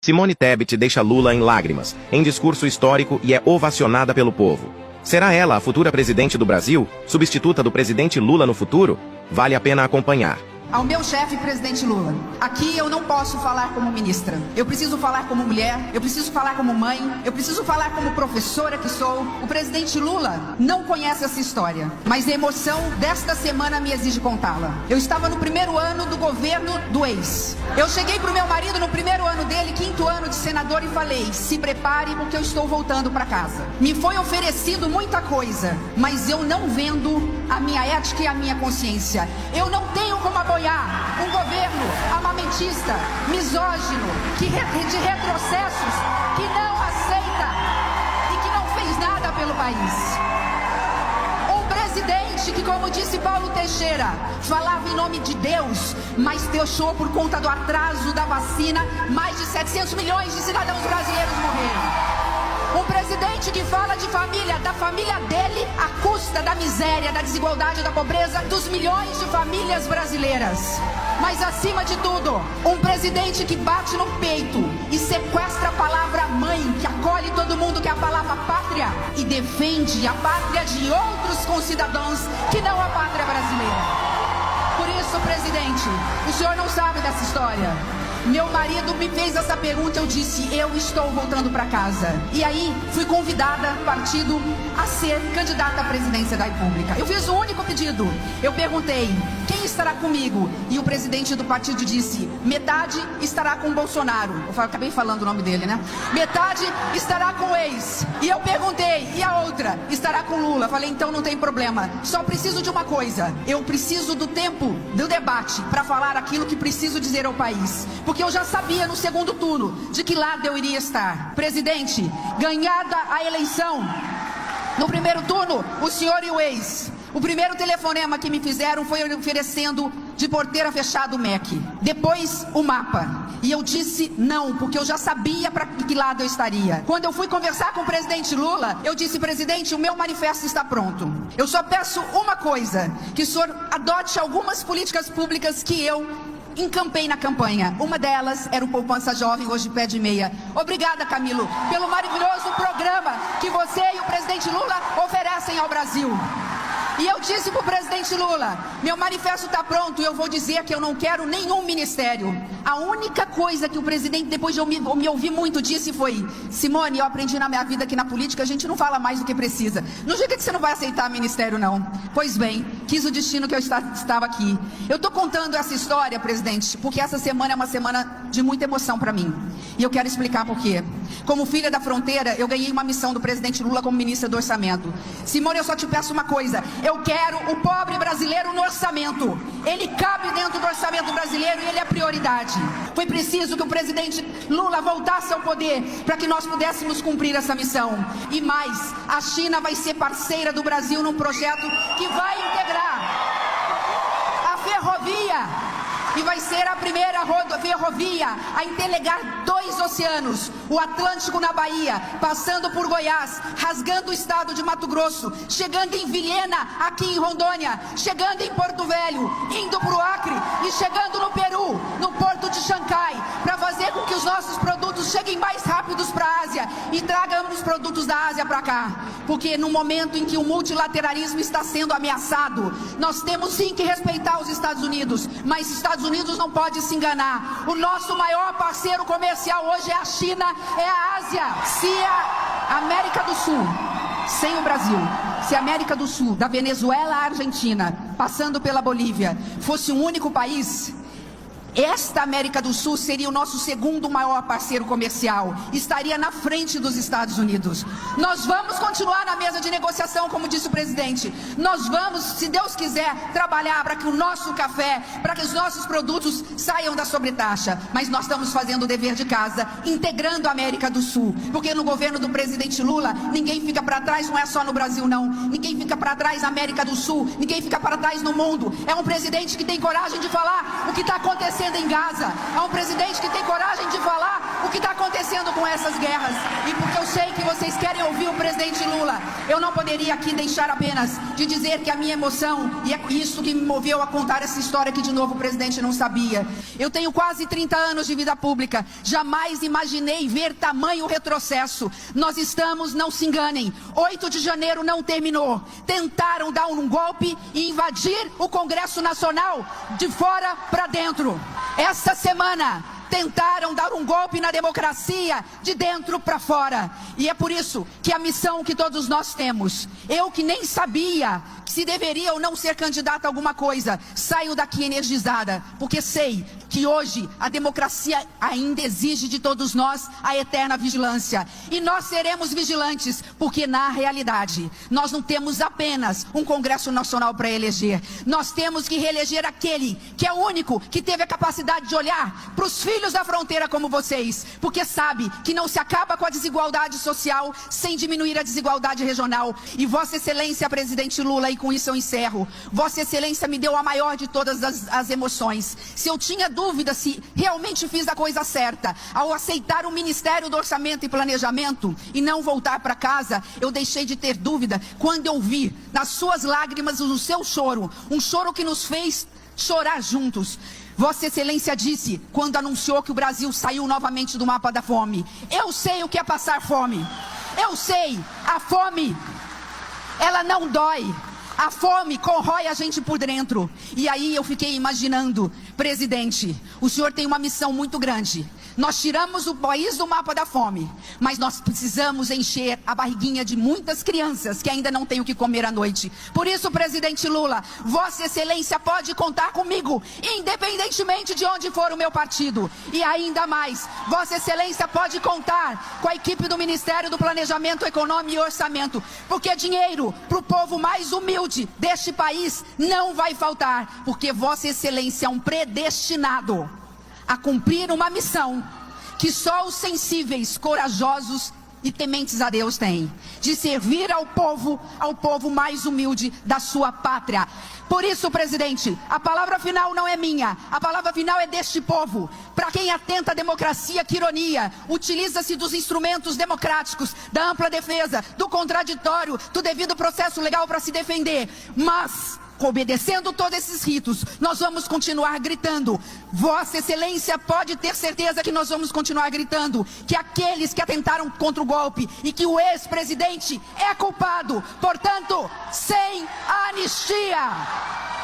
Simone Tebet deixa Lula em lágrimas, em discurso histórico e é ovacionada pelo povo. Será ela a futura presidente do Brasil, substituta do presidente Lula no futuro? Vale a pena acompanhar. Ao meu chefe, presidente Lula, aqui eu não posso falar como ministra. Eu preciso falar como mulher, eu preciso falar como mãe, eu preciso falar como professora que sou. O presidente Lula não conhece essa história, mas a emoção desta semana me exige contá-la. Eu estava no primeiro ano do governo do ex. Eu cheguei pro meu marido no primeiro ano dele, 5º ano de senador, e falei: se prepare porque eu estou voltando para casa. Me foi oferecido muita coisa, mas eu não vendo a minha ética e a minha consciência. Eu não tenho como apoiar um governo armamentista, misógino, de retrocessos, que não aceita e que não fez nada pelo país. Um presidente que, como disse Paulo Teixeira, falava em nome de Deus, mas deixou por conta do atraso da vacina mais de 700 milhões de cidadãos brasileiros morreram. Um presidente que fala de família, da família dele, à custa da miséria, da desigualdade, da pobreza, dos milhões de famílias brasileiras. Mas acima de tudo, um presidente que bate no peito e sequestra a palavra mãe, que acolhe todo mundo, que é a palavra pátria, e defende a pátria de outros concidadãos que não a pátria brasileira. Por isso, presidente, o senhor não sabe dessa história. Meu marido me fez essa pergunta, eu disse: eu estou voltando para casa. E aí fui convidada, partido, a ser candidata à presidência da República. Eu fiz um único pedido. Eu perguntei: quem estará comigo? E o presidente do partido disse: metade estará com o Bolsonaro. Acabei falando o nome dele, né? Metade estará com o ex. E eu perguntei: e a outra? Estará com Lula. Falei: então não tem problema. Só preciso de uma coisa. Eu preciso do tempo do debate para falar aquilo que preciso dizer ao país. Porque eu já sabia no segundo turno de que lado eu iria estar. Presidente, ganhada a eleição, no primeiro turno, o senhor e o ex. O primeiro telefonema que me fizeram foi oferecendo de porteira fechada o MEC. Depois, o mapa. E eu disse não, porque eu já sabia para que lado eu estaria. Quando eu fui conversar com o presidente Lula, eu disse: presidente, o meu manifesto está pronto. Eu só peço uma coisa: que o senhor adote algumas políticas públicas que eu encampei na campanha. Uma delas era o Poupança Jovem, hoje pé de meia. Obrigada, Camilo, pelo maravilhoso programa que você e o presidente Lula oferecem ao Brasil. E eu disse para o presidente Lula: meu manifesto está pronto e eu vou dizer que eu não quero nenhum ministério. A única coisa que o presidente, depois de eu me ouvir muito, disse foi: Simone, eu aprendi na minha vida que na política a gente não fala mais do que precisa. Não diga que você não vai aceitar ministério, não. Pois bem, quis o destino que eu estava aqui. Eu estou contando essa história, presidente, porque essa semana é uma semana de muita emoção para mim. E eu quero explicar por quê. Como filha da fronteira, eu ganhei uma missão do presidente Lula como ministra do Orçamento. Simone, eu só te peço uma coisa: eu quero o pobre brasileiro no orçamento. Ele cabe dentro do orçamento brasileiro e ele é prioridade. Foi preciso que o presidente Lula voltasse ao poder para que nós pudéssemos cumprir essa missão. E mais, a China vai ser parceira do Brasil num projeto que vai integrar a ferrovia. E vai ser a primeira ferrovia a interligar 2 oceanos, o Atlântico na Bahia, passando por Goiás, rasgando o estado de Mato Grosso, chegando em Vilhena, aqui em Rondônia, chegando em Porto Velho, indo para o Acre e chegando no Peru, no porto de Xangai, para fazer com que os nossos produtos cheguem mais rápidos para a Ásia e tragam os produtos da Ásia para cá. Porque no momento em que o multilateralismo está sendo ameaçado, nós temos sim que respeitar os Estados Unidos, mas os Estados Unidos não pode se enganar. O nosso maior parceiro comercial hoje é a China, é a Ásia. Se a América do Sul, sem o Brasil, se a América do Sul, da Venezuela à Argentina, passando pela Bolívia, fosse um único país, esta América do Sul seria o nosso segundo maior parceiro comercial, estaria na frente dos Estados Unidos. Nós vamos continuar na mesa de negociação, como disse o presidente. Nós vamos, se Deus quiser, trabalhar para que o nosso café, para que os nossos produtos saiam da sobretaxa. Mas nós estamos fazendo o dever de casa, integrando a América do Sul. Porque no governo do presidente Lula, ninguém fica para trás, não é só no Brasil não. Ninguém fica para trás na América do Sul, ninguém fica para trás no mundo. É um presidente que tem coragem de falar o que está acontecendo em Gaza. É um presidente que tem coragem de falar o que está acontecendo com essas guerras. E porque eu sei que vocês querem ouvir o presidente Lula, eu não poderia aqui deixar apenas de dizer que a minha emoção, e é isso que me moveu a contar essa história que de novo o presidente não sabia. Eu tenho quase 30 anos de vida pública, jamais imaginei ver tamanho retrocesso. Nós estamos, não se enganem, 8 de janeiro não terminou. Tentaram dar um golpe e invadir o Congresso Nacional de fora para dentro. Esta semana tentaram dar um golpe na democracia de dentro para fora. E é por isso que a missão que todos nós temos, eu que nem sabia se deveria ou não ser candidata a alguma coisa, saio daqui energizada, porque sei que hoje a democracia ainda exige de todos nós a eterna vigilância. E nós seremos vigilantes, porque na realidade nós não temos apenas um Congresso Nacional para eleger. Nós temos que reeleger aquele que é o único que teve a capacidade de olhar para os filhos da fronteira como vocês, porque sabe que não se acaba com a desigualdade social sem diminuir a desigualdade regional. E Vossa Excelência, presidente Lula, e com isso eu encerro, Vossa Excelência me deu a maior de todas as emoções. Se eu tinha dúvida se realmente fiz a coisa certa ao aceitar o Ministério do Orçamento e Planejamento e não voltar para casa, eu deixei de ter dúvida quando eu vi nas suas lágrimas o seu choro, um choro que nos fez chorar juntos. Vossa Excelência disse, quando anunciou que o Brasil saiu novamente do mapa da fome: eu sei o que é passar fome. Eu sei, a fome, ela não dói. A fome corrói a gente por dentro. E aí eu fiquei imaginando, presidente, o senhor tem uma missão muito grande. Nós tiramos o país do mapa da fome, mas nós precisamos encher a barriguinha de muitas crianças que ainda não têm o que comer à noite. Por isso, presidente Lula, Vossa Excelência pode contar comigo, independentemente de onde for o meu partido. E ainda mais, Vossa Excelência pode contar com a equipe do Ministério do Planejamento Econômico e Orçamento, porque dinheiro para o povo mais humilde deste país não vai faltar, porque Vossa Excelência é um predestinado a cumprir uma missão que só os sensíveis, corajosos e tementes a Deus têm, de servir ao povo mais humilde da sua pátria. Por isso, presidente, a palavra final não é minha, a palavra final é deste povo. Para quem atenta à democracia, que ironia, utiliza-se dos instrumentos democráticos, da ampla defesa, do contraditório, do devido processo legal para se defender, mas obedecendo todos esses ritos, nós vamos continuar gritando. Vossa Excelência pode ter certeza que nós vamos continuar gritando que aqueles que atentaram contra o golpe e que o ex-presidente é culpado, portanto, sem anistia.